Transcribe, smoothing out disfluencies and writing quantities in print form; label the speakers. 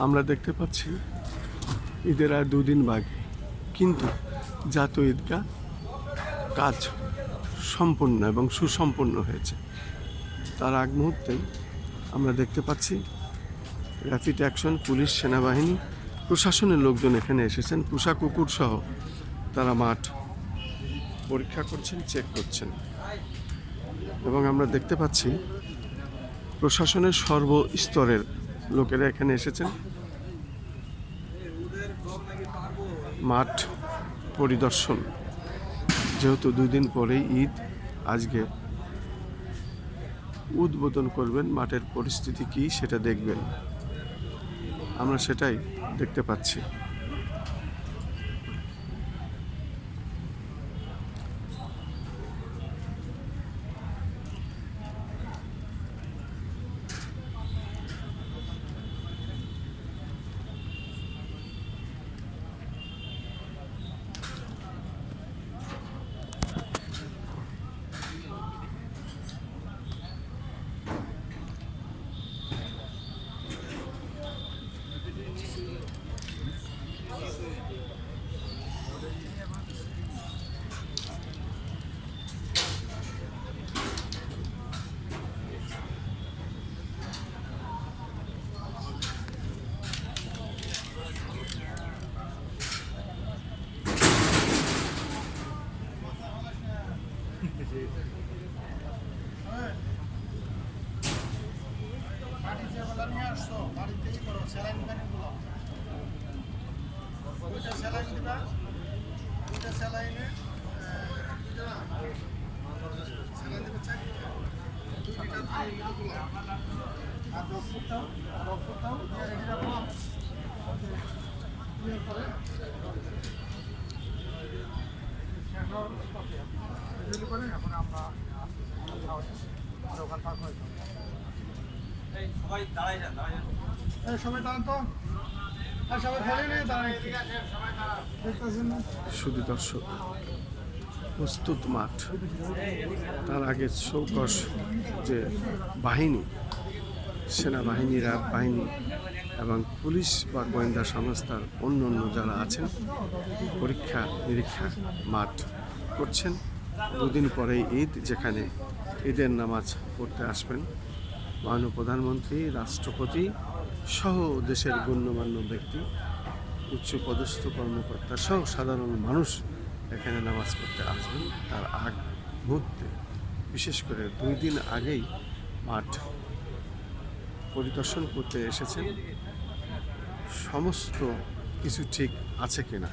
Speaker 1: আমরা দেখতে পাচ্ছি ঈদের আর দুদিন বাকি, কিন্তু জাতীয় ঈদগাহ কাজ সম্পূর্ণ এবং সুসম্পন্ন হয়েছে। তার আগ মুহূর্তেই আমরা দেখতে পাচ্ছি র্যাপিড অ্যাকশন পুলিশ, সেনাবাহিনী, প্রশাসনের লোকজন এখানে এসেছেন। পোষা কুকুর সহ তারা মাঠ পরীক্ষা করছেন, চেক করছেন। এবং আমরা দেখতে পাচ্ছি প্রশাসনের সর্বস্তরের লোকেরা এখানে এসেছেন মাঠ পরিদর্শন। যেহেতু দুদিন পরেই ঈদ, আজকে উদ্বোধন করবেন, মাঠের পরিস্থিতি কী সেটা দেখবেন। আমরা সেটাই দেখতে পাচ্ছি। শুধু দর্শক, প্রস্তুত মাঠ। তার আগে চৌকস যে বাহিনী, সেনাবাহিনী, র্যাব বাহিনী এবং পুলিশ বা গোয়েন্দা সংস্থার অন্য যারা আছেন পরীক্ষা নিরীক্ষা মাঠ করছেন। দুদিন পরেই ঈদ, যেখানে ঈদের নামাজ পড়তে আসবেন মাননীয় প্রধানমন্ত্রী, রাষ্ট্রপতি সহ দেশের গণ্যমান্য ব্যক্তি, উচ্চপদস্থ কর্মকর্তা সহ সাধারণ মানুষ এখানে নামাজ পড়তে আসবেন। তার আগ মুহূর্তে, বিশেষ করে 2 দিন আগেই মাঠ পরিদর্শন করতে এসেছেন সমস্ত কিছু ঠিক আছে কিনা।